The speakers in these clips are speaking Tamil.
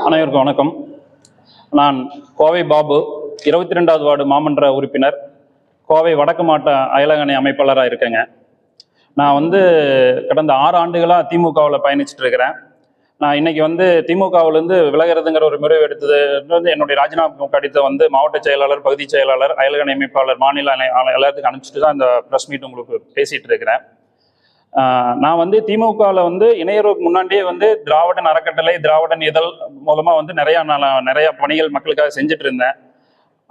அனைவருக்கும் வணக்கம். நான் கோவை பாபு, 22வது வார்டு மாமன்ற உறுப்பினர், கோவை வடக்கு மாவட்ட அயலகணை அமைப்பாளராக இருக்கேங்க. நான் கடந்த 6 ஆண்டுகளாக திமுகவில் பயணிச்சுட்டு இருக்கிறேன். நான் இன்னைக்கு திமுகவிலேருந்து விலகிறதுங்கிற ஒரு முறை எடுத்தது என்னுடைய ராஜினாமா கடிதத்தை மாவட்ட செயலாளர், பகுதி செயலாளர், அயலகணை அமைப்பாளர், மாநில எல்லாத்துக்கும் அனுப்பிச்சிட்டு தான் இந்த ப்ரெஸ் மீட் உங்களுக்கு பேசிகிட்டு இருக்கிறேன். நான் திமுகவில் இணையருக்கு முன்னாடியே திராவிடன் அறக்கட்டளை, திராவிடன் இதழ் மூலமாக நிறைய பணிகள் மக்களுக்காக செஞ்சுட்டு இருந்தேன்.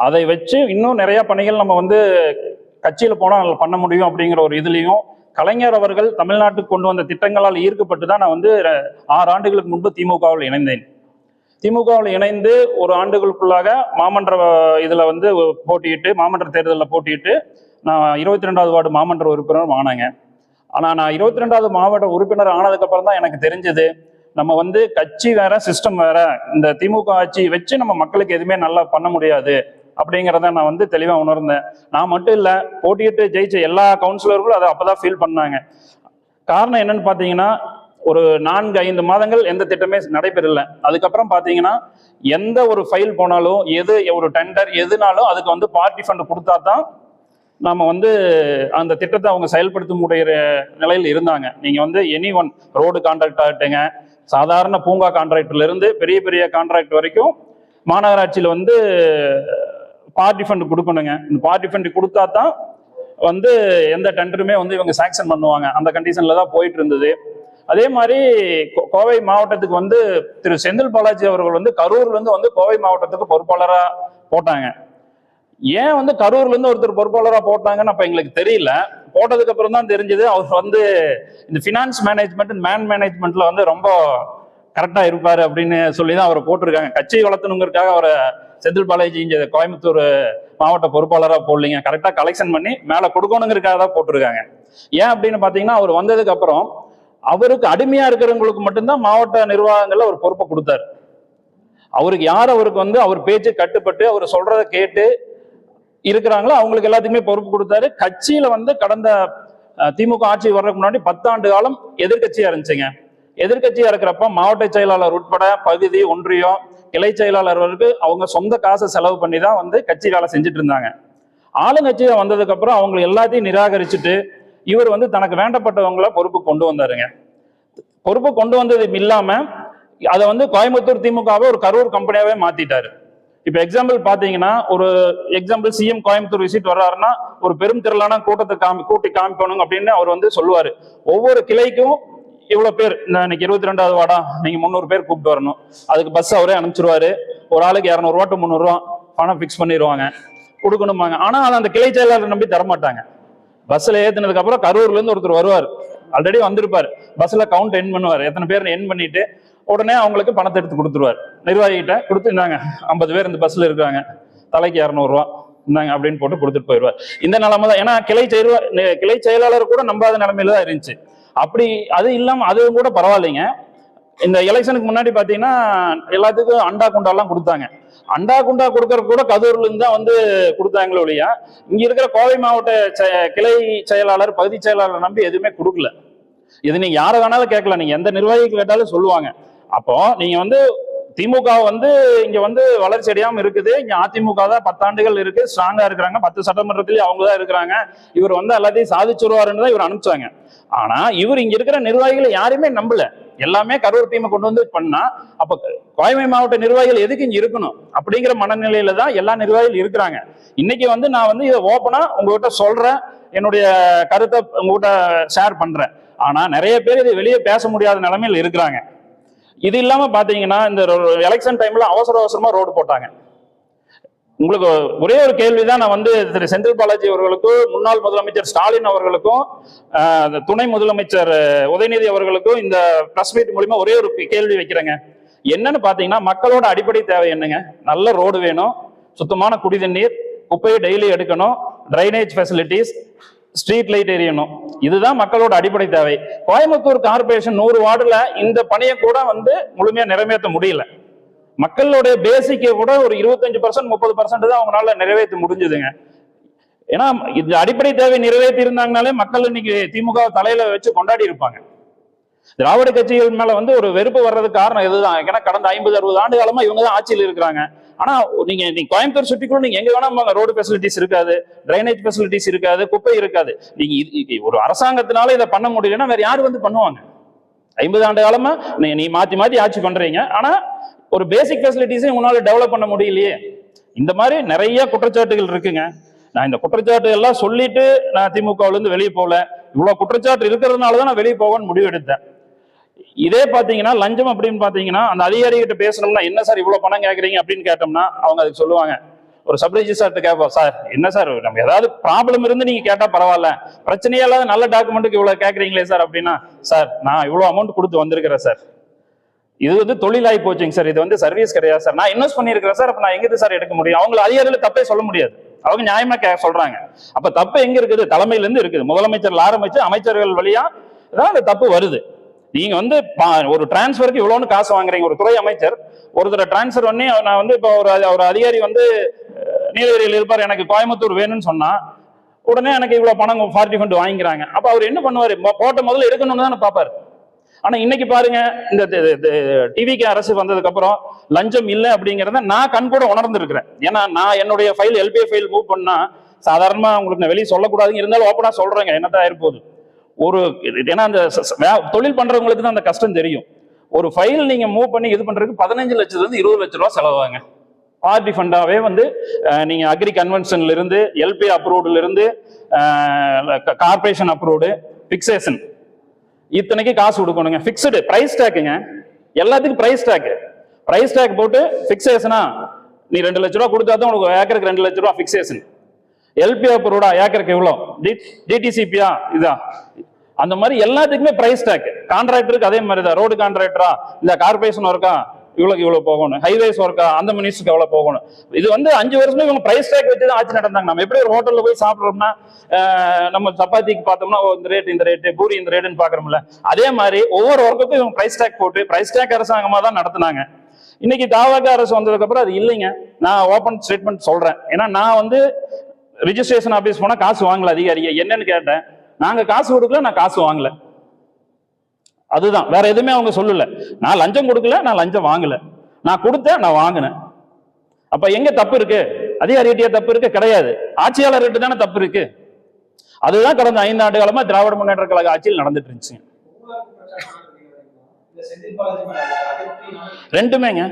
அதை வச்சு இன்னும் நிறைய பணிகள் நம்ம கட்சியில் போனால் பண்ண முடியும் அப்படிங்கிற ஒரு இதுலேயும் கலைஞர் அவர்கள் தமிழ்நாட்டுக்கு கொண்டு வந்த திட்டங்களால் ஈர்க்கப்பட்டு தான் நான் 6 ஆண்டுகளுக்கு முன்பு திமுகவில் இணைந்தேன். திமுகவில் இணைந்து ஒரு ஆண்டுகளுக்குள்ளாக மாமன்ற இதில் போட்டியிட்டு, மாமன்ற தேர்தலில் போட்டியிட்டு நான் 22வது வார்டு மாமன்ற உறுப்பினர் ஆனாங்க. ஆனால் நான் 22வது மாவட்ட உறுப்பினர் ஆனதுக்கப்புறம் தான் எனக்கு தெரிஞ்சது, நம்ம கட்சி வேற, சிஸ்டம் வேற. இந்த திமுக ஆட்சி வச்சு நம்ம மக்களுக்கு எதுவுமே நல்லா பண்ண முடியாது அப்படிங்கிறத நான் தெளிவாக உணர்ந்தேன். நான் மட்டும் இல்லை, போட்டியிட்டு ஜெயிச்ச எல்லா கவுன்சிலர்களும் அதை அப்போதான் ஃபீல் பண்ணாங்க. காரணம் என்னன்னு பார்த்தீங்கன்னா, ஒரு 4-5 மாதங்கள் எந்த திட்டமே நடைபெறல. அதுக்கப்புறம் பார்த்தீங்கன்னா, எந்த ஒரு ஃபைல் போனாலும், ஒரு டெண்டர் எதுனாலும் அதுக்கு பார்ட்டி ஃபண்ட் கொடுத்தா தான் நம்ம அந்த திட்டத்தை அவங்க செயல்படுத்த முடிகிற நிலையில் இருந்தாங்க. நீங்க எனி ஒன் ரோடு கான்ட்ராக்ட் ஆகட்டுங்க, சாதாரண பூங்கா கான்ட்ராக்ட்ல இருந்து பெரிய பெரிய கான்ட்ராக்ட் வரைக்கும் மாநகராட்சியில் பார்ட்டி ஃபண்ட் கொடுக்கணுங்க. இந்த பார்ட்டி ஃபண்ட் கொடுத்தா தான் எந்த டெண்டருமே இவங்க சாங்ஷன் பண்ணுவாங்க. அந்த கண்டிஷன்ல தான் போயிட்டு இருந்தது. அதே மாதிரி கோவை மாவட்டத்துக்கு திரு செந்தில் பாலாஜி அவர்கள் கரூர்ல இருந்து கோவை மாவட்டத்துக்கு பொறுப்பாளராக போட்டாங்க. ஏன் கரூர்ல இருந்து ஒருத்தர் பொறுப்பாளராக போட்டாங்கன்னு அப்ப எங்களுக்கு தெரியல. போட்டதுக்கு அப்புறம் தான் தெரிஞ்சது, அவர் இந்த ஃபினான்ஸ் மேனேஜ்மெண்ட், மேன் மேனேஜ்மெண்ட்ல ரொம்ப கரெக்டா இருப்பாரு அப்படின்னு சொல்லிதான் அவரை போட்டிருக்காங்க. கட்சி வளர்த்தணுங்கிறதுக்காக அவரை செந்தில் பாலாஜி இங்க கோயம்புத்தூர் மாவட்ட பொறுப்பாளராக போடலிங்க, கரெக்டா கலெக்ஷன் பண்ணி மேல கொடுக்கணுங்கிறதுக்காக தான் போட்டிருக்காங்க. ஏன் அப்படின்னு பாத்தீங்கன்னா, அவர் வந்ததுக்கு அப்புறம் அவருக்கு அடிமையா இருக்கிறவங்களுக்கு மட்டும்தான் மாவட்ட நிர்வாகங்கள்ல ஒரு பொறுப்பை கொடுத்தாரு. அவருக்கு யார் அவருக்கு அவர் பேச்சு கட்டுப்பட்டு அவர் சொல்றதை கேட்டு இருக்கிறாங்களோ அவங்களுக்கு எல்லாத்துக்குமே பொறுப்பு கொடுத்தாரு. கட்சியில கடந்த திமுக ஆட்சி வர்றதுக்கு முன்னாடி 10 ஆண்டு காலம் எதிர்கட்சியா இருந்துச்சுங்க. எதிர்கட்சியா இருக்கிறப்ப மாவட்ட செயலாளர் உட்பட பகுதி, ஒன்றியம், கிளை செயலாளர்களுக்கு அவங்க சொந்த காசை செலவு பண்ணி தான் கட்சி வேலை செஞ்சுட்டு இருந்தாங்க. ஆளுங்கட்சியா வந்ததுக்கு அப்புறம் அவங்க எல்லாத்தையும் நிராகரிச்சுட்டு இவர் தனக்கு வேண்டப்பட்டவங்கள பொறுப்பு கொண்டு வந்தாருங்க. பொறுப்பு கொண்டு வந்தது இல்லாம அதை கோயம்புத்தூர் திமுகவை ஒரு கரூர் கம்பெனியாவே மாத்திட்டாரு. இப்ப எக்ஸாம்பிள் பாத்தீங்கன்னா, ஒரு எக்ஸாம்பிள் சிஎம் கோயம்புத்தூர் விசிட் வர்றாருன்னா ஒரு பெரும் திரளான கூட்டத்தை கூட்டி காமிக்கணும் அப்படின்னு அவர் சொல்லுவாரு. ஒவ்வொரு கிளைக்கும் இவ்வளவு பேர், இன்னைக்கு 22வது வார்டா, நீங்க 300 பேர் கூப்பிட்டு வரணும். அதுக்கு பஸ் அவரே அனுப்பிச்சிருவாரு. ஒரு ஆளுக்கு 200 ரூபா to 300 ரூபா பணம் பிக்ஸ் பண்ணிடுவாங்க, கொடுக்கணுமாங்க. ஆனா அந்த கிளை செயலாளர் நம்பி தரமாட்டாங்க. பஸ்ல ஏத்துனதுக்கு அப்புறம் கரூர்ல இருந்து ஒருத்தர் வருவார், ஆல்ரெடி வந்திருப்பாரு. பஸ்ல கவுண்ட் என் பண்ணுவார், எத்தனை பேர் என் பண்ணிட்டு உடனே அவங்களுக்கு பணத்தை எடுத்து கொடுத்துருவார். நிர்வாகிகிட்ட கொடுத்து, இந்தாங்க 50 பேர் இந்த பஸ்ல இருக்காங்க, தலைக்கு 200 ரூபா இந்தாங்க அப்படின்னு போட்டு கொடுத்துட்டு போயிடுவார். இந்த நிலைமை தான். ஏன்னா கிளை செயலாளர் கூட நம்பாத நிலைமையில தான் இருந்துச்சு. அப்படி அது இல்லாம அது கூட பரவாயில்லைங்க. இந்த எலெக்ஷனுக்கு முன்னாடி பாத்தீங்கன்னா எல்லாத்துக்கும் அண்டா குண்டாலாம் கொடுத்தாங்க. அண்டா குண்டா கொடுக்கற கூட கரூர்ல இருந்து தான் கொடுத்தாங்களே ஒழியா, இங்க இருக்கிற கோவை மாவட்ட கிளை செயலாளர், பகுதி செயலாளர் நம்பி எதுவுமே கொடுக்கல. இது நீங்க யாரை வேணாலும் கேட்கலாம், நீங்க எந்த நிர்வாகிக்கு கேட்டாலும் சொல்லுவாங்க. அப்போ நீங்க திமுக இங்க வளர்ச்சி அடையாம இருக்குது. இங்க அதிமுக தான் 10 ஆண்டுகள் இருக்கு, ஸ்ட்ராங்கா இருக்கிறாங்க. 10 சட்டமன்றத்திலேயே அவங்க தான் இருக்கிறாங்க. இவர் எல்லாத்தையும் சாதிச்சுருவாருன்னு தான் இவர் அனுப்பிச்சாங்க. ஆனா இவர் இங்க இருக்கிற நிர்வாகிகளை யாருமே நம்பல. எல்லாமே கரூர் டீமை கொண்டு பண்ணா, அப்ப கோவை மாவட்ட நிர்வாகிகள் எதுக்கு இங்க இருக்கணும் அப்படிங்கிற மனநிலையில தான் எல்லா நிர்வாகிகள் இருக்கிறாங்க. இன்னைக்கு நான் இதை ஓப்பனா உங்ககிட்ட சொல்றேன், என்னுடைய கருத்தை உங்ககிட்ட ஷேர் பண்றேன். ஆனா நிறைய பேர் இதை வெளியே பேச முடியாத நிலைமையில் இருக்கிறாங்க. இது இல்லாம பாத்தீங்கன்னா, இந்த எலெக்ஷன் டைம்ல அவசரமா ரோடு போட்டாங்க. உங்களுக்கு ஒரே ஒரு கேள்விதான் நான் திரு செந்தில் பாலாஜி அவர்களுக்கும், முன்னாள் முதலமைச்சர் ஸ்டாலின் அவர்களுக்கும், துணை முதலமைச்சர் உதயநிதி அவர்களுக்கும் இந்த பிரஸ் மீட் மூலமா ஒரே ஒரு கேள்வி வைக்கிறேங்க. என்னன்னு பாத்தீங்கன்னா, மக்களோட அடிப்படை தேவை என்னங்க? நல்ல ரோடு வேணும், சுத்தமான குடி தண்ணீர், குப்பையை டெய்லி எடுக்கணும், டிரைனேஜ் ஃபெசிலிட்டிஸ், ஸ்ட்ரீட் லைட் எரியணும். இதுதான் மக்களோட அடிப்படை தேவை. கோயம்புத்தூர் கார்பரேஷன் 100 வார்டுல இந்த பணியை கூட முழுமையா நிறைவேற்ற முடியல. மக்களுடைய பேசிக்கை கூட ஒரு 25% 30% தான் அவங்களால நிறைவேற்ற முடிஞ்சதுங்க. ஏன்னா இந்த அடிப்படை தேவை நிறைவேற்றி இருந்தாங்கனாலே மக்கள் இன்னைக்கு திமுக தலையில வச்சு கொண்டாடி இருப்பாங்க. திராவிட கட்சிகள் மேல வந்து ஒரு வெறுப்பு வர்றதுக்கு காரணம் இதுதான். ஏன்னா கடந்த 50-60 ஆண்டு காலமா இவங்க தான் ஆட்சியில் இருக்கிறாங்க. ஆனா நீங்க கோயம்புத்தூர் சுற்றிக்குள்ள நீங்க எங்க வேணா ரோடு ஃபெசிலிட்டிஸ் இருக்காது, டிரைனேஜ் ஃபெசிலிட்டிஸ் இருக்காது, குப்பை இருக்காது. நீங்க ஒரு அரசாங்கத்தினால இதை பண்ண முடியலன்னா வேற யாரு வந்து பண்ணுவாங்க? 50 ஆண்டு காலமா நீ மாத்தி மாத்தி ஆட்சி பண்றீங்க, ஆனா ஒரு பேசிக் ஃபெசிலிட்டிஸையும் உங்களால டெவலப் பண்ண முடியலையே. இந்த மாதிரி நிறைய குற்றச்சாட்டுகள் இருக்குங்க. நான் இந்த குற்றச்சாட்டு எல்லாம் சொல்லிட்டு நான் திமுகவுல இருந்து வெளியே போகல. இவ்வளவு குற்றச்சாட்டு இருக்கிறதுனாலதான் நான் வெளியே போகணும்னு முடிவு எடுத்தேன். இதே பாத்தீங்கன்னா லஞ்சம் அப்படின்னு பாத்தீங்கன்னா அந்த அதிகாரிகிட்ட பேசணும்னா, என்ன சார் இவ்வளவு பணம் கேட்கறீங்க அப்படின்னு கேட்டோம்னா அவங்க அதுக்கு சொல்லுவாங்க, ஒரு சப் ரெஜிஸ்ட்ரார்ட்ட கேட்போம், சார் என்ன சார் நம்ம ஏதாவது ப்ராப்ளம் இருந்து நீங்க கேட்டா பரவாயில்ல, பிரச்சனையே இல்லாத நல்ல டாக்குமெண்ட்டுக்கு இவ்வளவு கேட்கறீங்களே சார் அப்படின்னா, சார் நான் இவ்வளவு அமௌண்ட் கொடுத்து வந்திருக்கிறேன் சார், இது வந்து தொழிலாகி போச்சுங்க சார், இது வந்து சர்வீஸ் கிடையாது சார், நான் இன்வெஸ்ட் பண்ணிருக்கிறேன் சார், அப்ப நான் எங்கிருந்து சார் எடுக்க முடியும்? அவங்களை அதிகாரிகள் தப்பே சொல்ல முடியாது, அவங்க நியாயமா சொல்றாங்க. அப்ப தப்பு எங்க இருக்குது? தலைமையில இருந்து இருக்குது. முதலமைச்சர்ல ஆரம்பிச்சு அமைச்சர்கள் வழியா தான் அந்த தப்பு வருது. நீங்க வந்து ஒரு டிரான்ஸ்பருக்கு இவ்வளவுன்னு காசு வாங்குறீங்க. ஒரு துறை அமைச்சர் ஒருத்தரை டிரான்ஸ்பர் பண்ணி, நான் வந்து இப்போ ஒரு அதிகாரி வந்து நீலகிரியில் இருப்பார், எனக்கு கோயம்புத்தூர் வேணும்னு சொன்னா உடனே எனக்கு இவ்வளவு பணம் 40 ஃபண்ட் வாங்கிக்கிறாங்க. அப்ப அவர் என்ன பண்ணுவாரு? போட்ட முதல்ல எடுக்கணும்னு தானே பாப்பாரு. ஆனா இன்னைக்கு பாருங்க, இந்த டிவிக்கு அரசு வந்ததுக்கு அப்புறம் லஞ்சம் இல்லை அப்படிங்கிறத நான் கண் கூட உணர்ந்திருக்கிறேன். ஏன்னா நான் என்னுடைய ஃபைல் எல்பிஐ ஃபைல் மூவ் பண்ணா சாதாரணமா உங்களுக்கு நான் வெளியே சொல்லக்கூடாதுங்க, இருந்தாலும் ஓப்பனா சொல்றேங்க என்னதான் இருப்போது. ஒரு ஏன்னா அந்த தொழில் பண்றவங்களுக்கு தான் அந்த கஷ்டம் தெரியும். ஒரு ஃபைல் நீங்க மூவ் பண்ணி இது பண்றதுக்கு 15 லட்சத்துல இருந்து 20 லட்சம் ரூபாய் செலவாங்க. பார்ட்டி ஃபண்டாவே வந்து நீங்க அக்ரி கன்வென்ஷன்ல இருந்து, எல்பி அப்ரூவ்டுல இருந்து, கார்பரேஷன் அப்ரூவ்டு, பிக்சேஷன், இத்தனைக்கு காசு கொடுக்கணுங்க. பிக்ஸ்டு பிரைஸ் டேக்குங்க, எல்லாத்துக்கும் பிரைஸ் டேக். பிரைஸ் டேக் போட்டு பிக்சேஷனா நீ 2 லட்ச ரூபா கொடுத்தா தான் உங்களுக்கு ஏக்கருக்கு 2 லட்ச ரூபா பிக்சேஷன். எல்பி அப்ரூவ்டா ஏக்கருக்கு எவ்வளோ, டிடிசிபியா இதா, அந்த மாதிரி எல்லாத்துக்குமே பிரைஸ் டேக். கான்ட்ராக்டருக்கு அதே மாதிரி தான், ரோடு கான்ட்ராக்டரா இந்த கார்பரேஷன் ஒர்க்கா இவ்வளவு போகணும், ஹைவேஸ் ஒர்க்கா அந்த மினிஸ்டருக்கு எவ்வளவு போகணும். இது வந்து 5 வருஷமே இவங்க பிரைஸ் டேக் வச்சு தான் ஆட்சி நடந்தாங்க. நம்ம எப்படி ஒரு ஹோட்டல்ல போய் சாப்பிட்றோம்னா நம்ம சப்பாத்திக்கு பார்த்தோம்னா இந்த ரேட்டு, பூரி இந்த ரேட்டுன்னு பாக்குறோம்ல, அதே மாதிரி ஒவ்வொரு ஒர்க்குக்கும் இவங்க பிரைஸ் டேக் போட்டு பிரைஸ் டேக் அரசாங்கமா தான் நடத்தினாங்க. இன்னைக்கு தாவக அரசு வந்ததுக்கு அப்புறம் அது இல்லைங்க. நான் ஓபன் ஸ்டேட்மெண்ட் சொல்றேன். ஏன்னா நான் வந்து ரிஜிஸ்ட்ரேஷன் ஆபீஸ் போனா காசு வாங்கல, அதிகாரியை என்னன்னு கேட்டேன், நாங்க காசு கொடுக்கல, நான் காசு வாங்கல, அதுதான், வேற எதுவுமே அவங்க சொல்லல. நான் லஞ்சம் கொடுக்கல, நான் லஞ்சம் வாங்கல, நான் கொடுத்தேன், நான் வாங்கினேன். அப்ப எங்க தப்பு இருக்கு? அதிகாரிகிட்டே தப்பு இருக்கு? கிடையாது, ஆட்சியாளர்கிட்ட தானே தப்பு இருக்கு. அதுதான் கடந்த 5 ஆண்டு காலமா திராவிட முன்னேற்ற கழக ஆட்சியில் நடந்துட்டு இருந்துச்சு. ரெண்டுமேங்க.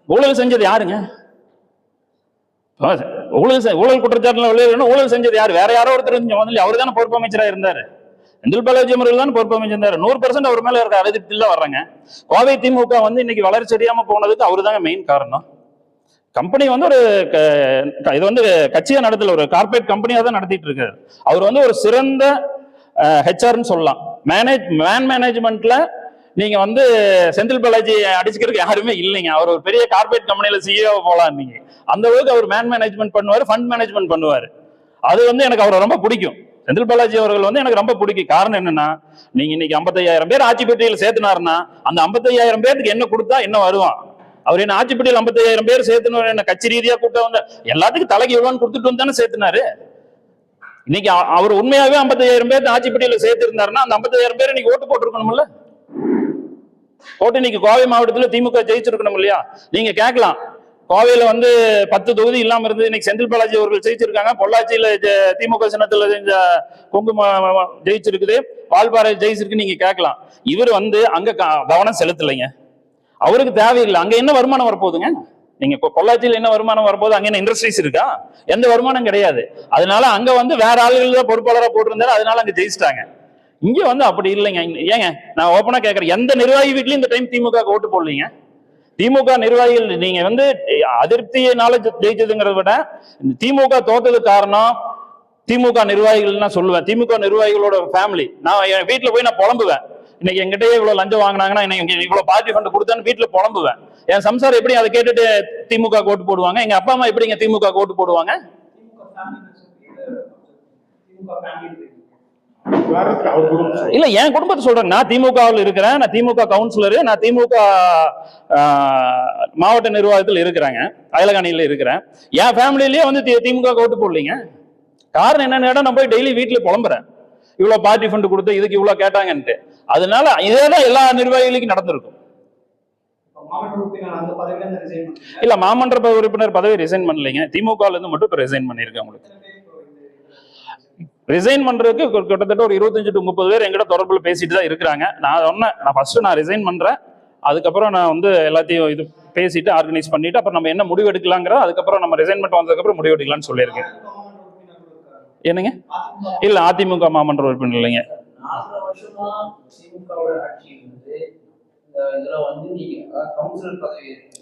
ஊழல் செஞ்சது யாருங்க? ஊழல் குற்றச்சாட்டுல ஊழல் செஞ்சது யாரு? வேற யாரோ ஒருத்தர், அவரு தானே பொறுப்பு அமைச்சரா இருந்தாரு. செந்தில் பாலாஜி அவர்கள் தான் பொறுப்பு அமைச்சிருந்தாரு. 100% அவர் மேல இருக்க அதிருப்தியில வர்றாங்க. கோவை திமுக வந்து இன்னைக்கு வளர்ச்சி அடையாம போனதுக்கு அவரு தாங்க மெயின் காரணம். கம்பெனி வந்து ஒரு இது வந்து கட்சியா நடத்தல, ஒரு கார்பரேட் கம்பெனியா தான் நடத்திட்டு இருக்காரு. அவர் வந்து ஒரு சிறந்த ஹெச்ஆர்னு சொல்லலாம். மேனேஜ்மெண்ட்ல நீங்க வந்து செந்தில் பாலாஜி அடிச்சுக்கிறதுக்கு யாருமே இல்லைங்க. அவர் ஒரு பெரிய கார்பரேட் கம்பெனியில சிஇஓ போலாம். நீங்க அந்த அளவுக்கு அவர் மேனேஜ்மெண்ட் பண்ணுவாரு, ஃபண்ட் மேனேஜ்மெண்ட் பண்ணுவாரு. அது வந்து எனக்கு அவரை ரொம்ப பிடிக்கும். செந்தில் பாலாஜி அவர்கள் வந்து எனக்கு ரொம்ப பிடிக்கும். காரணம் என்னன்னா, நீங்க இன்னைக்கு 55,000 பேர் ஆட்சி பெட்டியில் சேர்த்துனாருன்னா அந்த 55,000 பேருக்கு என்ன கொடுத்தா என்ன வருவான்? அவர் என்ன ஆட்சி பெட்டியில் 55,000 பேர் சேர்த்துனாரு, என்ன கட்சி ரீதியா கூட்டம் வந்து எல்லாத்துக்கும் தலைக்கு எவ்வளோன்னு கொடுத்துட்டு வந்து சேர்த்துனாரு. இன்னைக்கு அவர் உண்மையாவே 55,000 பேர் ஆட்சி பெட்டியில சேர்த்து இருந்தாருன்னா அந்த 55,000 பேர் இன்னைக்கு ஓட்டு போட்டிருக்கணும்ல. ஓட்டு இன்னைக்கு கோவை மாவட்டத்தில் திமுக ஜெயிச்சிருக்கணும் இல்லையா? நீங்க கேட்கலாம், கோவையில வந்து 10 தொகுதி இல்லாம இருந்து இன்னைக்கு செந்தில் பாலாஜி அவர்கள் ஜெயிச்சிருக்காங்க. பொள்ளாச்சியில திமுக சின்னத்துல குங்குமம் ஜெயிச்சிருக்குது, வால்பாறை ஜெயிச்சிருக்கு. நீங்க கேட்கலாம், இவர் வந்து அங்க கவனம் செலுத்தலைங்க. அவருக்கு தேவையில்லை. அங்க என்ன வருமானம் வரப்போகுதுங்க? நீங்க பொள்ளாச்சியில என்ன வருமானம் வரப்போகுது? அங்க என்ன இண்டஸ்ட்ரீஸ் இருக்கா? எந்த வருமானம் கிடையாது. அதனால அங்க வந்து வேற ஆளுகள் தான் பொறுப்பாளராக போட்டிருந்தாரு, அதனால அங்க ஜெயிச்சிட்டாங்க. இங்க வந்து அப்படி இல்லைங்க. ஏங்க நான் ஓப்பனா கேட்கறேன், எந்த நிர்வாகி வீட்லயும் இந்த டைம் திமுக ஓட்டு போடலீங்க. திமுக நிர்வாகிகள் நீங்க வந்து அதிருப்தியினால ஜெயிச்சதுங்கிறத விட திமுக தோத்ததுக்கு காரணம் திமுக நிர்வாகிகள் நான் சொல்லுவேன். திமுக நிர்வாகிகளோட ஃபேமிலி. நான் என் வீட்டுல போய் நான் புலம்புவேன், இன்னைக்கு எங்கிட்டயே இவ்வளவு லஞ்சம் வாங்கினாங்கன்னா இன்னைக்கு இவ்வளவு பார்ட்டி ஃபண்ட் கொடுத்தான்னு வீட்டுல புலம்புவேன். என் சம்சாரம் எப்படி அதை கேட்டுட்டு திமுக ஓட்டு போடுவாங்க? எங்க அப்பா அம்மா எப்படிங்க திமுக ஓட்டு போடுவாங்க? இல்ல, என் குடும்பத்தை சொல்றேன். நான் திமுகவில் இருக்கிறேன், நான் திமுக கவுன்சிலரு, நான் திமுக மாவட்ட நிர்வாகத்தில் இருக்கிறேங்க, அயலகாணியில இருக்கிறேன். என் ஃபேமிலிலேயே வந்து திமுக ஓட்டு போடலீங்க. காரணம் என்னன்னு நான் போய் டெய்லி வீட்டுல புலம்புறேன், இவ்வளவு பார்ட்டி ஃபண்ட் கொடுத்து இதுக்கு இவ்வளவு கேட்டாங்கன்ட்டு. அதனால இதேதான் எல்லா நிர்வாகிகளுக்கும் நடந்திருக்கும். இல்ல, மாமன்ற உறுப்பினர் பதவி ரிசைன் பண்ணலைங்க, திமுக இருந்து மட்டும் இப்ப ரிசைன் பண்ணிருக்கேன். உங்களுக்கு ரிசைன் பண்றதுக்கு கிட்டத்தட்ட ஒரு 25 to 30 பேர் எங்கிட்ட தொடர்புல பேசிட்டு தான் இருக்கிறாங்க. நான் சொன்னேன், நான் ஃபர்ஸ்ட் நான் ரிசைன் பண்றேன், அதுக்கப்புறம் நான் வந்து எல்லாத்தையும் இது பேசிட்டு ஆர்கனைஸ் பண்ணிட்டு அப்புறம் நம்ம என்ன முடிவு எடுக்கலாங்கிற, அதுக்கப்புறம் நம்ம ரிசைன்மெண்ட் வந்ததுக்கு அப்புறம் முடிவு எடுக்கலாம்னு சொல்லியிருக்கேன். என்னங்க? இல்ல, அதிமுக மாமன்ற உறுப்பினர் இல்லைங்க.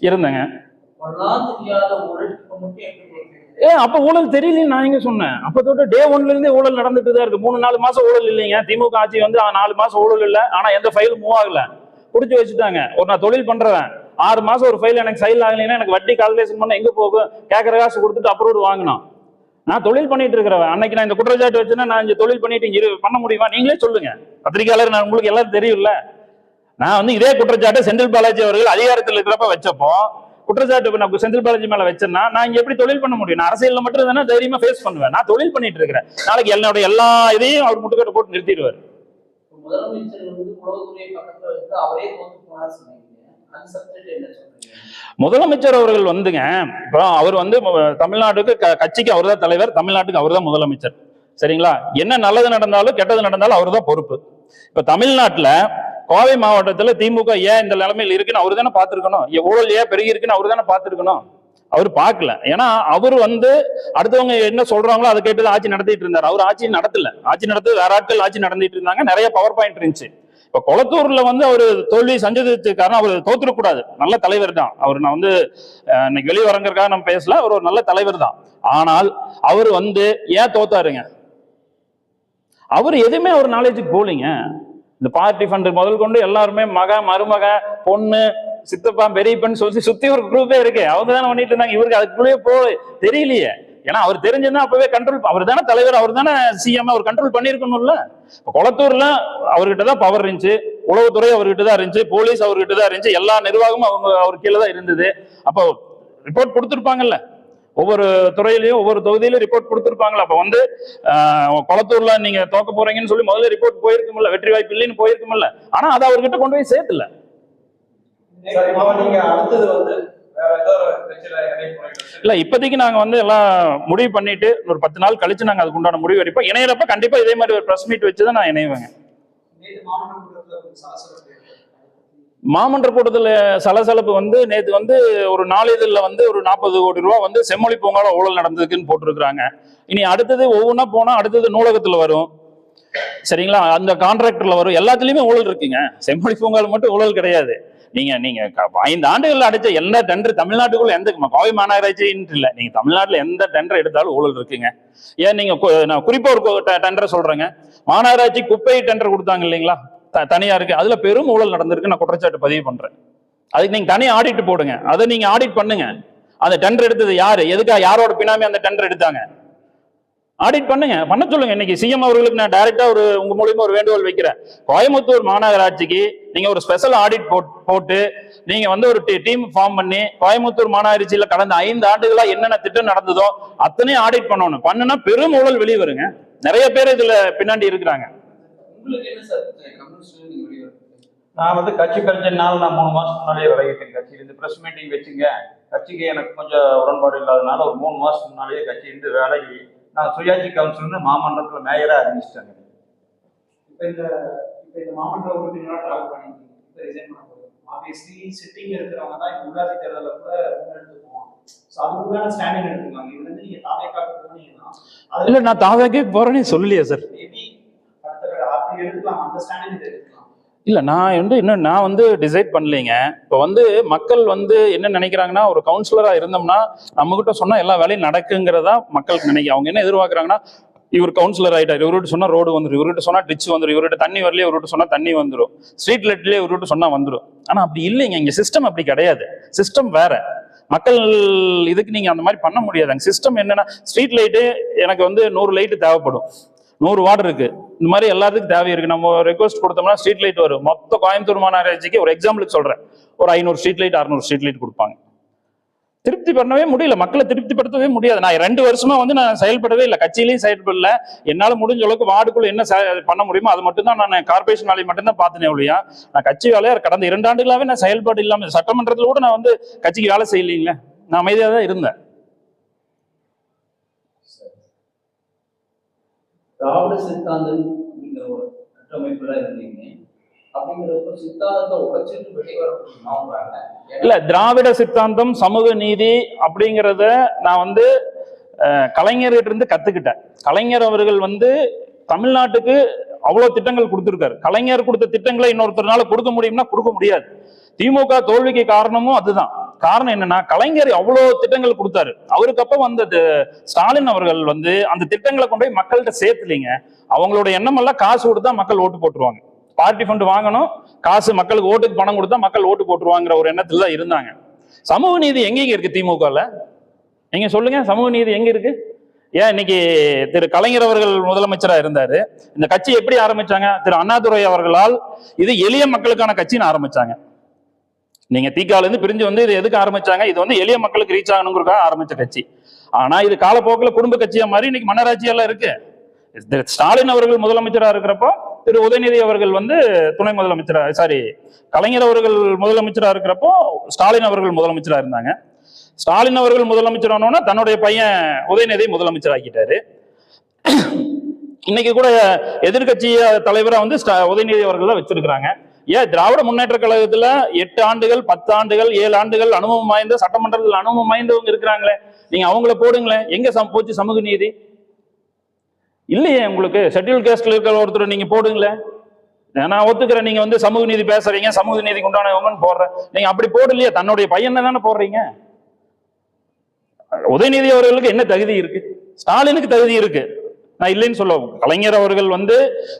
இருந்தேங்க. அப்ப ஊழல் தெரியல, நான் எங்க சொன்னேன்? அப்ப தொட்டு டே 1ல இருந்தே ஊழல் நடந்துட்டு தான் இருக்கு. 3-4 மாசம் ஊழல் இல்லைங்க. திமுக ஆட்சி வந்து 4 மாசம் ஊழல் இல்ல, ஆனா எந்த ஃபைலும் மூவ் ஆகல, புடிச்சு வச்சுட்டாங்க. ஒரு நான் தொழில் பண்றேன், 6 மாசம் ஒரு ஃபைல் எனக்கு சைல் ஆகலைன்னா எனக்கு வட்டி கால்குலேஷன் பண்ண எங்க போகும்? கேட்கற காசு கொடுத்துட்டு அப்ரூவ் வாங்கணும். நான் தொழில் பண்ணிட்டு இருக்கிறவன். அன்னைக்கு நான் இந்த குற்றச்சாட்டு வச்சுன்னா நான் இந்த தொழில் பண்ணிட்டு பண்ண முடியுமா? நீங்களே சொல்லுங்க, பத்திரிகையாளர். நான் உங்களுக்கு எல்லாரும் தெரியும்ல, நான் வந்து இதே குற்றச்சாட்டு செந்தில் பாலாஜி அவர்கள் அதிகாரத்தில் இருக்கிறப்ப வச்சப்போ குற்றச்சாட்டு நான் செந்தில் பாலாஜி மேல வச்சேன்னா நான் இங்க எப்படி தொழில் பண்ண முடியும்? நான் அரசியல்ல மட்டும் இருந்தா தைரியமா ஃபேஸ் பண்ணுவேன். நான் தொழில் பண்ணிட்டு இருக்கிறேன். நாளைக்கு என்னோட எல்லா இதையும் அவர் முட்டுக்கட்டை போட்டு நிறுத்திடுவார். முதலமைச்சர் அவர்கள் வந்துங்க, இப்போ அவர் வந்து தமிழ்நாட்டுக்கு கட்சிக்கு அவர் தான் தலைவர், தமிழ்நாட்டுக்கு அவர் தான் முதலமைச்சர். சரிங்களா? என்ன நல்லது நடந்தாலும் கெட்டது நடந்தாலும் அவர் தான் பொறுப்பு. இப்ப தமிழ்நாட்டுல கோவை மாவட்டத்துல திமுக ஏன் இந்த நிலைமையில் இருக்குன்னு அவரு தானே பார்த்திருக்கணும். ஊழல் ஏன் பெருகி இருக்குன்னு அவரு தானே பார்த்திருக்கணும். அவர் பார்க்கல. ஏன்னா அவர் வந்து அடுத்தவங்க என்ன சொல்றாங்களோ அதை கேட்டு ஆட்சி நடத்திட்டு இருந்தார். அவர் ஆட்சி நடத்தல. ஆட்சி நடத்து வேற ஆட்கள் ஆட்சி நடத்திட்டு இருந்தாங்க. நிறைய பவர் பாயிண்ட் இருந்துச்சு. இப்ப கொளத்தூர்ல வந்து அவர் தோல்வி சஞ்சதிச்சது காரணம் அவர் தோத்துடக்கூடாது. நல்ல தலைவர் தான் அவர். நான் வந்து இன்னைக்கு வெளியே வரங்கிறதுக்காக நம்ம பேசல, அவர் ஒரு நல்ல தலைவர் தான். ஆனால் அவர் வந்து ஏன் தோத்தாருங்க? அவர் எதுவுமே அவர் நாலேஜுக்கு போலிங்க. இந்த பார்ட்டி ஃபண்ட் முதல் கொண்டு எல்லாருமே மக மருமக பொண்ணு சித்தப்பா பெரியப்பன்னு சொல்லி சுத்தி ஒரு குரூப்பே இருக்கு. அவங்க தானே பண்ணிட்டு இருந்தாங்க. இவருக்கு அதுக்குள்ளேயே தெரியலையே. ஏன்னா அவர் தெரிஞ்சிருந்தா அப்பவே கண்ட்ரோல், அவர் தானே தலைவர், அவர் தானே சிஎம், அவர் கண்ட்ரோல் பண்ணிருக்கணும்ல. கொளத்தூர்ல அவர்கிட்ட தான் பவர் இருந்துச்சு, உளவுத்துறை அவர்கிட்ட தான் இருந்துச்சு, போலீஸ் அவர்கிட்ட தான் இருந்துச்சு, எல்லா நிர்வாகமும் அவர் கீழே தான் இருந்தது. அப்போ ரிப்போர்ட் கொடுத்துருப்பாங்கல்ல, ஒவ்வொரு துறையிலையும் ஒவ்வொரு தொகுதியிலும் ரிப்போர்ட் கொடுத்துருப்பாங்களா? அப்ப வந்து கொளத்தூர்ல நீங்க தோக்க போறீங்கன்னு சொல்லி முதல்ல ரிப்போர்ட் போயிருக்கும்ல, வெற்றி வாய்ப்பு இல்லைன்னு போயிருக்கும்ல. ஆனா அதை அவர்கிட்ட கொண்டு போய் சேர்த்துல. இல்ல, இப்போதைக்கு நாங்க வந்து எல்லாம் முடிவு பண்ணிட்டு ஒரு 10 நாள் கழிச்சு நாங்க அதுக்கு உண்டான முடிவு எடுப்போம். இணையறப்ப கண்டிப்பா இதே மாதிரி ஒரு பிரஸ் மீட் வச்சுதான் நான் இணைவேங்க. மாமன்ற கூட்டத்துல சலசலப்பு வந்து நேற்று வந்து ஒரு நாளிதழ்ல வந்து ஒரு 40 கோடி ரூபாய் வந்து செம்மொழி பூங்கால ஊழல் நடந்ததுக்குன்னு போட்டிருக்கிறாங்க. இனி அடுத்தது ஒவ்வொன்றா போனா அடுத்தது நூலகத்துல வரும். சரிங்களா? அந்த கான்ட்ராக்டர்ல வரும். எல்லாத்துலயுமே ஊழல் இருக்குங்க. செம்மொழி பூங்கால மட்டும் ஊழல் கிடையாது. நீங்க 5 ஆண்டுகள் அடிச்ச எந்த டெண்டர் தமிழ்நாட்டுக்குள்ள எந்த கோவை மாநகராட்சின்னு இல்ல, நீங்க தமிழ்நாட்டுல எந்த டெண்டர் எடுத்தாலும் ஊழல் இருக்குங்க. ஏன் நீங்க நான் குறிப்பா ஒரு டெண்டர் சொல்றேங்க. மாநகராட்சி குப்பை டெண்டர் கொடுத்தாங்க இல்லைங்களா, தனியா இருக்கு, அதுல பெரும் ஊழல் நடந்திருக்கு. நான் குற்றச்சாட்டு பதிவு பண்றேன். அதுக்கு நீங்க தனி ஆடிட் போடுங்க. அதை நீங்க ஆடிட் பண்ணுங்க. அந்த டெண்டர் எடுத்தது யாரு, எதுக்காக, யாரோட பினாமி அந்த டெண்டர் எடுத்தாங்க, ஆடிட் பண்ணுங்க, பண்ண சொல்லுங்க. இன்னைக்கு சிஎம் அவர்களுக்கு நான் டைரக்டா உங்க மூலியமா ஒரு வேண்டுகோள் வைக்கிறேன். கோயம்புத்தூர் மாநகராட்சிக்கு நீங்க ஒரு ஸ்பெஷல் ஆடிட் போட்டு நீங்க வந்து ஒரு டீம் ஃபார்ம் பண்ணி கோயம்புத்தூர் மாநகராட்சியில கடந்த 5 ஆண்டுகளா என்னென்ன திட்டம் நடந்ததோ அத்தனையும் ஆடிட் பண்ணணும். பண்ணுனா பெரும் ஊழல் வெளியே வருங்க. நிறைய பேர் இதுல பின்னாடி இருக்கிறாங்க. நான் வந்து கட்சி கழிச்சனால நான் 3 மாசம் முன்னாடியே விலகிட்டேன். கட்சியிலிருந்து பிரஸ் மீட்டிங் வச்சுங்க, கட்சிக்கு எனக்கு கொஞ்சம் உடன்பாடு இல்லாதனால ஒரு 3 மாசம் முன்னாடியே கட்சியிலிருந்து விலகி நான் சுயாட்சி கவுன்சில்னு மாமன்றத்துல மேயரா அறிவிச்சிட்டாங்க. இப்போ இந்த மாமன்ற உறுப்பினராக ட்ராவல் பண்ணிட்டு ரிசைன் பண்ண போதும். ஆப்வியஸ்லி சிட்டிங் இருக்கிறவங்க தான் இந்த உள்ளாட்சி தேர்தலில் கூட முன்னெடுத்து போவாங்க. ஸோ அதுக்குள்ளான ஸ்டாண்டிங் எடுத்துக்கலாம். இது வந்து நீங்க தாவேக்காக்கு போனீங்கன்னா இல்ல, நான் தாவேக்கே போறேன்னு சொல்லலையே சார். மேபி அடுத்த அப்படி எடுத்துக்கலாம், அந்த ஸ்டாண்டிங் எடுத்துக்கலாம். இல்ல, நான் வந்து டிசைட் பண்ணலைங்க. இப்போ வந்து மக்கள் வந்து என்ன நினைக்கிறாங்கன்னா, ஒரு கவுன்சிலரா இருந்தோம்னா நம்ம கிட்ட சொன்னா எல்லா வேலையும் நடக்குங்கிறதா மக்களுக்கு நினைக்க. அவங்க என்ன எதிர்பார்க்கறாங்கன்னா, இவர் கவுன்சிலர் ஆயிட்டார், இவர்கிட்ட சொன்னா ரோடு வந்துடும், இவர்கிட்ட சொன்னா டிச் வந்துடும், இவர்கிட்ட தண்ணி வரலையே, இவர்கிட்ட சொன்னா தண்ணி வந்துடும், ஸ்ட்ரீட் லைட்லயே இவர்கிட்ட சொன்னா வந்துடும். ஆனா அப்படி இல்லைங்க. இங்க சிஸ்டம் அப்படி கிடையாது. சிஸ்டம் வேற. மக்கள் இதுக்கு நீங்க அந்த மாதிரி பண்ண முடியாதுங்க. சிஸ்டம் என்னன்னா, ஸ்ட்ரீட் லைட்டு எனக்கு வந்து 100 லைட்டு தேவைப்படும், 100 வார்டு இருக்கு, இந்த மாதிரி எல்லாத்துக்கும் தேவை இருக்கு. நம்ம ரெக்வஸ்ட் கொடுத்தோம்னா ஸ்ட்ரீட் லைட் வரும். மொத்த கோயம்புத்தூர் மாநகராட்சிக்கு ஒரு எக்ஸாம்பிளுக்கு சொல்றேன், ஒரு 500 ஸ்ட்ரீட் லைட் 600 ஸ்ட்ரீட் லைட் கொடுப்பாங்க. திருப்தி பண்ணவே முடியல, மக்களை திருப்திப்படுத்தவே முடியாது. நான் 2 வருஷமா வந்து நான் செயல்படவே இல்லை, கட்சியிலையும் செயல்படல. என்னால முடிஞ்ச அளவுக்கு வார்டுக்குள்ள என்ன பண்ண முடியுமோ அது மட்டும் தான் நான் கார்பரேஷன் வேலையை மட்டும்தான் பார்த்தேனே ஒழியா நான் கட்சி வேலையா கடந்த 2 ஆண்டுகளாவே நான் செயல்பாடு இல்லாம சட்டமன்றத்தில் கூட நான் வந்து கட்சிக்கு வேலை செய்யலைங்க. நான் அமைதியாக தான் இருந்தேன். திராவிட சித்தாந்தம் அப்படிங்கிற ஒரு கட்டமைப்புல இருந்தீங்க. அப்படிங்கிறப்ப சித்தாந்தத்தை உடைச்சிட்டு வெளியே வரப்படுறாங்க. இல்ல, திராவிட சித்தாந்தம் சமூக நீதி அப்படிங்கிறத நான் வந்து கலைஞர்கிட்ட இருந்து கத்துக்கிட்டேன். கலைஞர் அவர்கள் வந்து தமிழ்நாட்டுக்கு அவ்வளவு திட்டங்கள் கொடுத்திருக்காரு. கலைஞர் கொடுத்த திட்டங்களை இன்னொருத்தர்னால கொடுக்க முடியும்னா கொடுக்க முடியாது. திமுக தோல்விக்கு காரணமும் அதுதான். காரணம் என்னன்னா, கலைஞர் அவ்வளவு திட்டங்கள் கொடுத்தாரு. அவருக்கு அப்ப வந்தது ஸ்டாலின் அவர்கள் வந்து அந்த திட்டங்களை கொண்டு போய் மக்கள்கிட்ட சேர்த்துலீங்க. அவங்களோட எண்ணம் எல்லாம் காசு கொடுத்தா மக்கள் ஓட்டு போட்டுருவாங்க, பார்ட்டி ஃபண்ட் வாங்கணும், காசு மக்களுக்கு ஓட்டுக்கு பணம் கொடுத்தா மக்கள் ஓட்டு போட்டுருவாங்கிற ஒரு எண்ணத்துல தான் இருந்தாங்க. சமூக நீதி எங்கெங்க இருக்கு திமுகல? நீங்க சொல்லுங்க, சமூக நீதி எங்க இருக்கு? ஏன் இன்னைக்கு திரு கலைஞர் அவர்கள் முதலமைச்சரா இருந்தாரு, இந்த கட்சி எப்படி ஆரம்பிச்சாங்க? திரு அண்ணாதுரை அவர்களால் இது எளிய மக்களுக்கான கட்சின்னு ஆரம்பிச்சாங்க. நீங்க திகால இருந்து பிரிஞ்சு வந்து இது எதுக்கு ஆரம்பிச்சாங்க? இது வந்து எளிய மக்களுக்கு ரீச் ஆகணுங்கிறதுக்காக ஆரம்பிச்ச கட்சி. ஆனா இது காலப்போக்கில் குடும்ப கட்சியா மாதிரி இன்னைக்கு மன்னராட்சியெல்லாம் இருக்கு. ஸ்டாலின் அவர்கள் முதலமைச்சரா இருக்கிறப்போ திரு உதயநிதி அவர்கள் வந்து துணை முதலமைச்சரா, கலைஞர் அவர்கள் முதலமைச்சரா இருக்கிறப்போ ஸ்டாலின் அவர்கள் முதலமைச்சரா இருந்தாங்க. ஸ்டாலின் அவர்கள் முதலமைச்சர் ஆனோன்னா தன்னுடைய பையன் உதயநிதி முதலமைச்சர் ஆக்கிட்டாரு. இன்னைக்கு கூட எதிர்கட்சி தலைவரா வந்து உதயநிதி அவர்கள் தான் வச்சிருக்கிறாங்க. ஏன் திராவிட முன்னேற்ற கழகத்துல 8 ஆண்டுகள் 10 ஆண்டுகள் 7 ஆண்டுகள் அனுபவம் வாய்ந்த சட்டமன்றத்தில் அனுபவம் வாய்ந்தவங்க இருக்கிறாங்களே, நீங்க அவங்கள போடுங்களேன். எங்க போச்சு சமூக நீதி? இல்லையே. உங்களுக்கு ஷெட்யூல் கேஸ்ட்ல இருக்கிற ஒருத்தர் நீங்க போடுங்களேன். நான் ஒத்துக்கிறேன், நீங்க வந்து சமூக நீதி பேசுறீங்க, சமூக நீதிக்கு உண்டான போடுற, நீங்க அப்படி போடலையே, தன்னுடைய பையன் தானே போடுறீங்க. உதயநிதி அவர்களுக்கு என்ன தகுதி இருக்கு? ஸ்டாலினுக்கு தகுதி இருக்கு, நான் இல்லைன்னு சொல்லுவோம். கலைஞர் அவர்கள் வந்து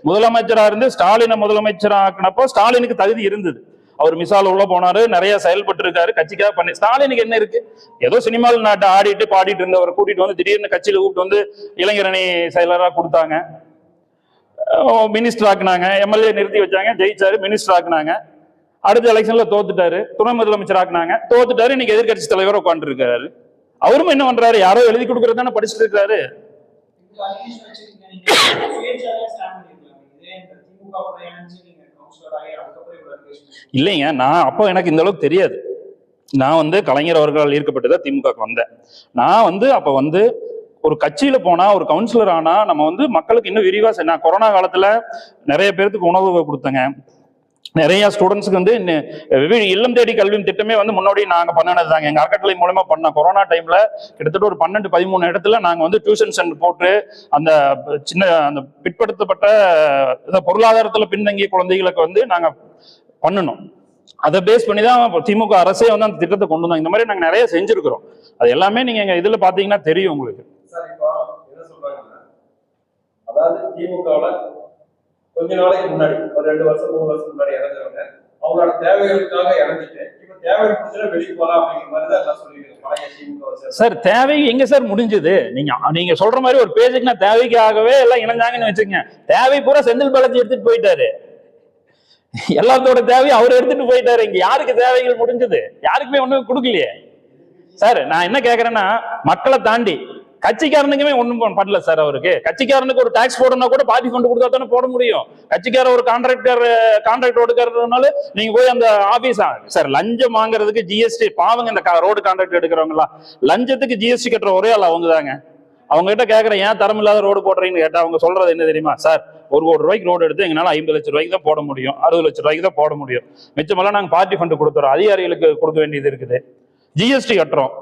முதலமைச்சரா இருந்து ஸ்டாலினை முதலமைச்சராக்குனப்போ ஸ்டாலினுக்கு தகுதி இருந்தது. அவர் மிசால் உள்ள போனாரு, நிறைய செயல்பட்டு இருக்காரு, கட்சிக்காக பண்ணி. ஸ்டாலினுக்கு என்ன இருக்கு? ஏதோ சினிமாவில் நாட்டை ஆடிட்டு பாடிட்டு இருந்தவரை கூட்டிட்டு வந்து திடீர்னு கட்சியில கூப்பிட்டு வந்து இளைஞரணி செயலராக கொடுத்தாங்க, மினிஸ்டர் ஆக்குனாங்க, எம்எல்ஏ நிறுத்தி வச்சாங்க, ஜெயிச்சாரு, மினிஸ்டர் ஆக்குனாங்க. அடுத்த எலெக்ஷன்ல தோத்துட்டாரு, துணை முதலமைச்சர் ஆக்குனாங்க, தோத்துட்டாரு. இன்னைக்கு எதிர்கட்சி தலைவர் உட்காந்து இருக்காரு. அவரும் என்ன பண்றாரு? யாரோ எழுதி கொடுக்கறதானே படிச்சுட்டு இருக்காரு. இல்லைங்க, நான் அப்போ எனக்கு இந்த அளவுக்கு தெரியாது. நான் வந்து கலைஞர் அவர்களால் ஈர்க்கப்பட்டுதான் திமுக வந்தேன். நான் வந்து அப்ப வந்து ஒரு கட்சியில போனா, ஒரு கவுன்சிலர் ஆனா நம்ம வந்து மக்களுக்கு இன்னும் விரிவா நான் கொரோனா காலத்துல நிறைய பேருக்கு உணவு கொடுத்தேங்க. நிறைய ஸ்டூடெண்ட்ஸுக்கு வந்து இல்லம் தேடி கல்வியின் திட்டமே வந்து முன்னாடி நாங்க பண்ணினது தாங்க. எங்க அறக்கட்டளை மூலமா பண்ண கொரோனா டைம்ல கிட்டத்தட்ட ஒரு 12-13 இடத்துல நாங்க வந்து டியூஷன் சென்டர் போட்டு அந்த அந்த பிற்படுத்தப்பட்ட பொருளாதாரத்துல பின்தங்கிய குழந்தைகளுக்கு வந்து நாங்க பண்ணணும். அதை பேஸ் பண்ணி தான் திமுக அரசே வந்து அந்த திட்டத்தை கொண்டு வந்தாங்க. இந்த மாதிரி நாங்க நிறைய செஞ்சிருக்கிறோம். அது எல்லாமே நீங்க எங்க இதுல பாத்தீங்கன்னா தெரியும் உங்களுக்கு. என்ன சொல்றாங்கன்னா, அதாவது திமுகவுல கொஞ்ச நாளைக்கு முன்னாடி ஒரு 2 வருஷம் 3 வருஷம் முன்னாடி இறங்குறவங்க அவங்களோட தேவைகளுக்காக இறந்துட்டு இப்ப தேவை முடிஞ்சா வெளியே போலாம் அப்படிங்கிற மாதிரி தான் எல்லாம் சொல்லியிருக்காங்க பழைய திமுக. சார் தேவை எங்க சார் முடிஞ்சது? நீங்க சொல்ற மாதிரி ஒரு பேஜுக்கு நான் தேவைக்காகவே எல்லாம் இணைஞ்சாங்கன்னு வச்சுக்கோங்க. தேவை பூரா செந்தில் பாலாஜி எடுத்துட்டு போயிட்டாரு. எல்லாத்தோட தேவையும் அவர் எடுத்துட்டு போயிட்டாரு. இங்க யாருக்கு தேவைகள் முடிஞ்சது? யாருக்குமே ஒண்ணும் கொடுக்கலையே சார். நான் என்ன கேக்குறேன்னா, மக்களை தாண்டி கட்சிக்காரனுக்குமே ஒண்ணும் பண்ணல சார். அவருக்கு கட்சிக்காரனுக்கு ஒரு டாக்ஸ் போடணும்னா கூட பார்ட்டி ஃபண்ட் கொடுத்தா தானே போட முடியும். கட்சிக்கார ஒரு கான்ட்ராக்ட் எடுக்கிறதுனால நீங்க போய் அந்த ஆபீஸா சார் லஞ்சம் வாங்குறதுக்கு ஜிஎஸ்டி பாவங்க. இந்த ரோடு கான்ட்ராக்ட் எடுக்கிறவங்களா லஞ்சத்துக்கு ஜிஎஸ்டி கட்டுற ஒரே ஆள் அவங்க தாங்க. அவங்க கிட்ட கேட்கறேன், ஏன் தரம் இல்லாத ரோடு போடுறீங்கன்னு கேட்டா அவங்க சொல்றது என்ன தெரியுமா? சார் 1 கோடி ரூபாய்க்கு ரோடு எடுத்து எங்களால 50 லட்சம் ரூபாய்க்கு தான் போட முடியும், 60 லட்சம் ரூபாய்க்கு தான் போட முடியும், மிச்சமெல்லாம் நாங்க பார்ட்டி ஃபண்ட் கொடுத்துறோம், அதிகாரிகளுக்கு கொடுக்க வேண்டியது இருக்குது, ஜிஎஸ்டி கட்டுறோம்.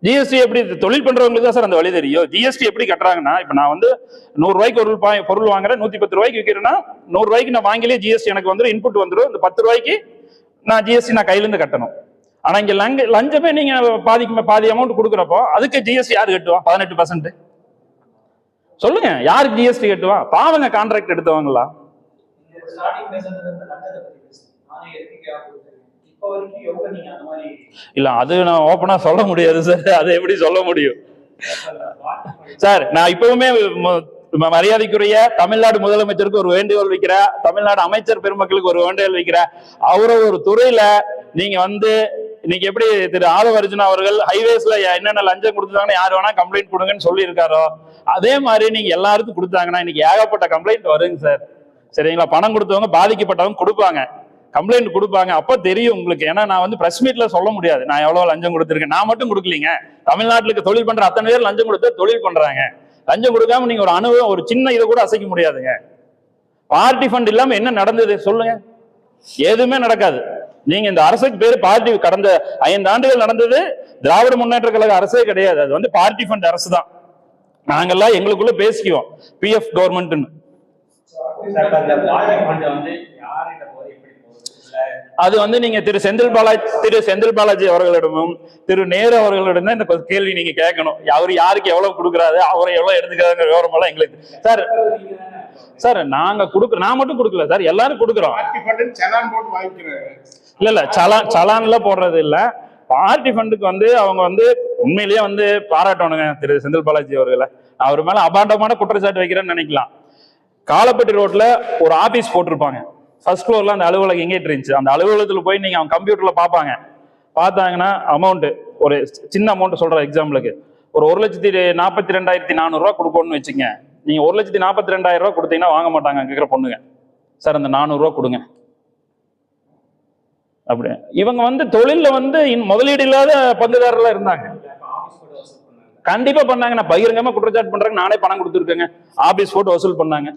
ஜிஎஸ்டி எப்படி தொழில் பண்றவங்களுக்கு தான் சார் அந்த வழி தெரியும். ஜிஎஸ்டி எப்படி கட்டுறாங்கன்னா, இப்ப நான் வந்து 100 ரூபாய்க்கு ஒரு பொருள் வாங்குறேன், 110 ரூபாய்க்கு விற்கிறேன்னா 100 ரூபாய்க்கு நான் வாங்கிலே ஜிஎஸ்டி எனக்கு வந்துடும், இன்புட் வந்துடும். இந்த 10 ரூபாய்க்கு நான் ஜிஎஸ்டி நான் கையில இருந்து கட்டணும். ஆனா இங்க லஞ்சமே நீங்க பாதி அமௌண்ட் கொடுக்குறப்போ அதுக்கு ஜிஎஸ்டி யாரு கட்டுவா? 18%. சொல்லுங்க, யாருக்கு ஜிஎஸ்டி கட்டுவா? பாவங்க கான்ட்ராக்ட் எடுத்தவங்களா? இல்ல அது நான் ஓப்பனா சொல்ல முடியாது சார். அதை எப்படி சொல்ல முடியும் சார்? நான் இப்பவுமே மரியாதைக்குரிய தமிழ்நாடு முதலமைச்சருக்கு ஒரு வேண்டுகோள் வைக்கிறேன், தமிழ்நாடு அமைச்சர் பெருமக்களுக்கு ஒரு வேண்டுகோள் வைக்கிறேன். அவரோட ஒரு துறையில நீங்க வந்து இன்னைக்கு எப்படி திரு ஆதவ அர்ஜுனா அவர்கள் ஹைவேஸ்ல என்னென்ன லஞ்சம் கொடுத்தாங்கன்னு யார் வேணா கம்ப்ளைண்ட் கொடுங்கன்னு சொல்லி இருக்காரோ, அதே மாதிரி நீங்க எல்லாருக்கும் கொடுத்தாங்கன்னா இன்னைக்கு ஏகப்பட்ட கம்ப்ளைண்ட் வருங்க சார். சரிங்களா? பணம் கொடுத்தவங்க பாதிக்கப்பட்டவங்க கொடுப்பாங்க, கம்ப்ளைண்ட் கொடுப்பாங்க. அப்ப தெரியும் உங்களுக்கு. ஏன்னா நான் வந்து பிரஸ் மீட்ல சொல்ல முடியாது நான் எவ்வளவு லஞ்சம் கொடுத்துருக்கேன். நான் மட்டும் கொடுக்கலீங்க, தமிழ்நாட்டுக்கு தொழில் பண்ற அத்தனை பேர் லஞ்சம் கொடுத்து தொழில் பண்றாங்க. லஞ்சம் கொடுக்காம நீங்க ஒரு அனுபவம் ஒரு சின்ன இதை கூட அசைக்க முடியாதுங்க. பார்ட்டி ஃபண்ட் இல்லாம என்ன நடந்தது சொல்லுங்க? எதுவுமே நடக்காது. நீங்க இந்த அரசுக்கு பேரு பார்ட்டி, கடந்த 5 ஆண்டுகள் நடந்தது திராவிட முன்னேற்ற கழக அரசே கிடையாது. அது வந்து பார்ட்டி ஃபண்ட் அரசு தான். நாங்கெல்லாம் எங்களுக்குள்ள பேசிக்குவோம் பிஎஃப் கவர்மெண்ட்னு. அது வந்து நீங்க திரு செந்தில் பாலாஜி அவர்களிடமும் திரு நேரு அவர்களிடம் தான் இந்த கேள்வி நீங்க கேட்கணும். அவரு யாருக்கு எவ்வளவு கொடுக்குறாரு, அவரை எவ்வளவு எடுத்துக்கிறாங்க விவரம் எல்லாம் எங்களுக்கு சார். சார் நாங்க கொடுக்குறோம், நான் மட்டும் கொடுக்கல சார், எல்லாரும் கொடுக்குறோம். இல்ல சலான்ல போடுறது இல்ல. பார்ட்டி ஃபண்டுக்கு வந்து அவங்க வந்து உண்மையிலேயே வந்து பாராட்டணுங்க திரு செந்தில் பாலாஜி அவர்களை. அவர் மேல அபாண்டமான குற்றச்சாட்டு வைக்கிறேன்னு நினைக்கலாம். காலப்பட்டி ரோட்ல ஒரு ஆபீஸ் போட்டிருப்பாங்க, ஃபர்ஸ்ட் ஃப்ளோர்ல அந்த அலுவலகம் எங்கேட்டு இருந்துச்சு. அந்த அலுவலகத்துல போய் நீங்க அவங்க கம்ப்யூட்டர்ல பார்ப்பாங்க. பார்த்தாங்கன்னா அமௌண்ட் ஒரு சின்ன அமௌண்ட் சொல்ற எக்ஸாம்பிளுக்கு ஒரு 1,42,400 ரூபா கொடுக்கணும்னு வச்சுங்க. நீங்க 1,42,000 ரூபா கொடுத்தீங்கன்னா வாங்க மாட்டாங்க கேட்குற பொண்ணுங்க. சார் அந்த 400 ரூபா கொடுங்க அப்படி. இவங்க வந்து தொழில வந்து முதலீடு இல்லாத பங்குதாரர்களா இருந்தாங்க. கண்டிப்பா பண்ணாங்க. நான் பகிரங்கமா குற்றச்சாட்டு பண்றேன். நானே பணம் கொடுத்துருக்கேங்க, ஆபீஸ் போட்டு வசூல் பண்ணாங்க.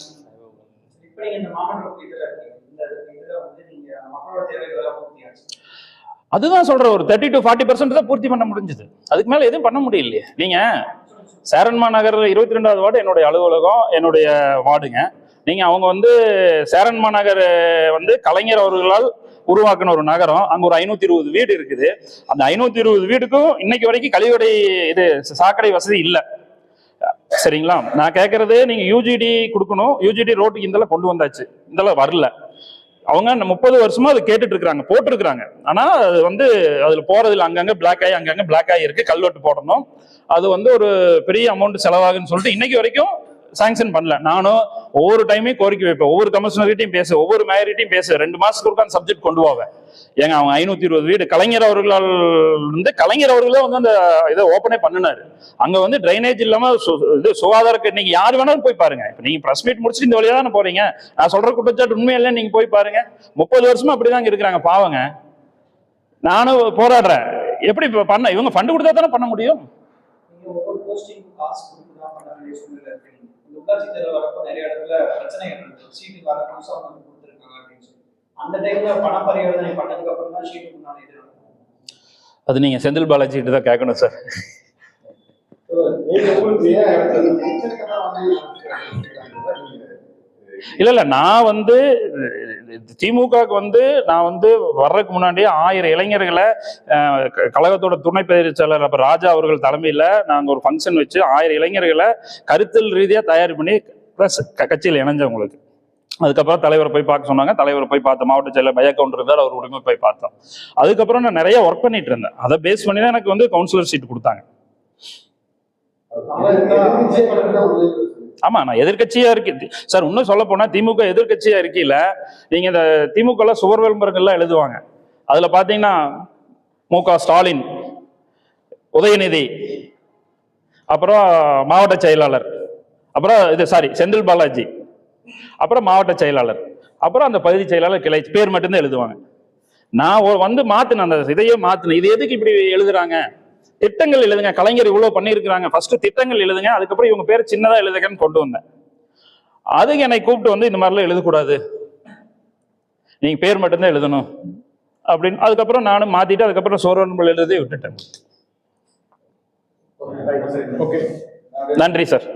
அதுதான் சொல்றேன், ஒரு 30 to 40% தான் பூர்த்தி பண்ண முடிஞ்சது. அதுக்கு மேல எதுவும் பண்ண முடியலையே. நீங்க சேரன்மா நகர் 22வது வார்டு என்னுடைய அலுவலகம், என்னுடைய வார்டுங்க. நீங்க அவங்க வந்து சேரன்மா நகர் வந்து கலைஞர் அவர்களால் உருவாக்கின ஒரு நகரம். அங்க ஒரு 520 வீடு இருக்குது. அந்த 520 வீடுக்கும் இன்னைக்கு வரைக்கும் கழிவடை இது சாக்கடை வசதி இல்லை. சரிங்களா? நான் கேட்கறது நீங்க யூஜிடி கொடுக்கணும். யூஜிடி ரோட்டுக்கு இந்தெல்லாம் கொண்டு வந்தாச்சு, இந்தெல்லாம் வரல. அவங்க 30 வருஷமா அதை கேட்டுட்டு இருக்கிறாங்க, போட்டிருக்கிறாங்க. ஆனா அது வந்து அதுல போறதுல அங்கங்க பிளாக் ஆகி இருக்கு. கல்வெட்டு போடணும், அது வந்து ஒரு பெரிய அமௌண்ட் செலவாகுன்னு சொல்லிட்டு இன்னைக்கு வரைக்கும் சாங்ஷன் பண்ணல. நானும் ஒவ்வொரு டைமையும் கோரிக்கை வைப்பேன், ஒவ்வொரு கமிஷனர்கிட்டையும் பேச, ஒவ்வொரு மேயர்கிட்டையும் பேச, 2 மாசத்துக்கு ஒருக்கா அந்த சப்ஜெக்ட் கொண்டு போவேன். ஏங்க அவங்க 520 வீடு கலைஞர் அவர்களால் கலைஞர் அவர்களே வந்து அந்த இதை ஓப்பனே பண்ணினாரு. அங்க வந்து டிரைனேஜ் இல்லாம இது சுகாதார நீங்க யாரு வேணாலும் போய் பாருங்க. இப்ப நீங்க பிரஸ் மீட் முடிச்சுட்டு இந்த வழியா தானே போறீங்க. நான் சொல்ற குற்றச்சாட்டு உண்மையில நீங்க போய் பாருங்க. 30 வருஷமா அப்படிதாங்க இருக்கிறாங்க பாவங்க. நானும் போராடுறேன். எப்படி பண்ண இவங்க ஃபண்ட் கொடுத்தா தானே பண்ண முடியும். உள்ளாட்சி தேர்தல் வரப்போ நிறைய இடத்துல பிரச்சனை சீட்டு வர புதுசாக வந்து கொடுத்துருக்காங்க அப்படின்னு சொல்லி அந்த டைம்ல பண பரிவர்த்தனை பண்ணதுக்கு அப்புறம் தான் சீட்டு முன்னாடி இது அது நீங்க செந்தில் பாலாஜி கிட்ட தான் கேட்கணும் சார். இல்ல நான் வந்து திமுகவுக்கு வந்து நான் வந்து வர்றதுக்கு முன்னாடியே 1000 இளைஞர்களை கழகத்தோட துணை பேச்சாளர் அப்ப ராஜா அவர்கள் தலைமையில நாங்க ஒரு ஃபங்க்ஷன் வச்சு 1000 இளைஞர்களை கருத்தல் ரீதியா தயார் பண்ணி கட்சியில் இணைஞ்சவங்களுக்கு. அதுக்கப்புறம் தலைவரை போய் பார்க்க சொன்னாங்க, தலைவரை போய் பார்த்தோம். மாவட்ட செயலர் பையா கவுண்டர் இருந்தார், அவர் உடனே போய் பார்த்தோம். அதுக்கப்புறம் நான் நிறைய ஒர்க் பண்ணிட்டு இருந்தேன். அதை பேஸ் பண்ணி தான் எனக்கு வந்து கவுன்சிலர் சீட் கொடுத்தாங்க. ஆமா நான் எதிர்கட்சியா இருக்கேன் சார். இன்னும் சொல்ல போனா திமுக எதிர்கட்சியா இருக்கையில நீங்க இந்த திமுக சுவர் விளம்பரங்கள்லாம் எழுதுவாங்க. அதுல பாத்தீங்கன்னா மு.க. ஸ்டாலின், உதயநிதி, அப்புறம் மாவட்ட செயலாளர், அப்புறம் செந்தில் பாலாஜி, அப்புறம் மாவட்ட செயலாளர், அப்புறம் அந்த பகுதி செயலாளர் கிளை பேர் மட்டும்தான் எழுதுவாங்க. நான் வந்து மாத்தினேன், அந்த இதையே மாத்தினேன். இது எதுக்கு இப்படி எழுதுறாங்க? திட்டங்கள் எழுதுங்க, கலைஞர் இவ்வளவு பண்ணியிருக்கிறாங்க, ஃபர்ஸ்ட் திட்டங்கள் எழுதுங்க, அதுக்கப்புறம் இவங்க பேர் சின்னதா எழுதுங்கன்னு கொண்டு வந்தேன். அதுக்கு என்னை கூப்பிட்டு வந்து இந்த மாதிரிலாம் எழுதக்கூடாது, நீங்க பேர் மட்டும்தான் எழுதணும் அப்படின்னு. அதுக்கப்புறம் நானும் மாத்திட்டு அதுக்கப்புறம் சோர்வன்பல் எழுதி விட்டுட்டேன். நன்றி சார்.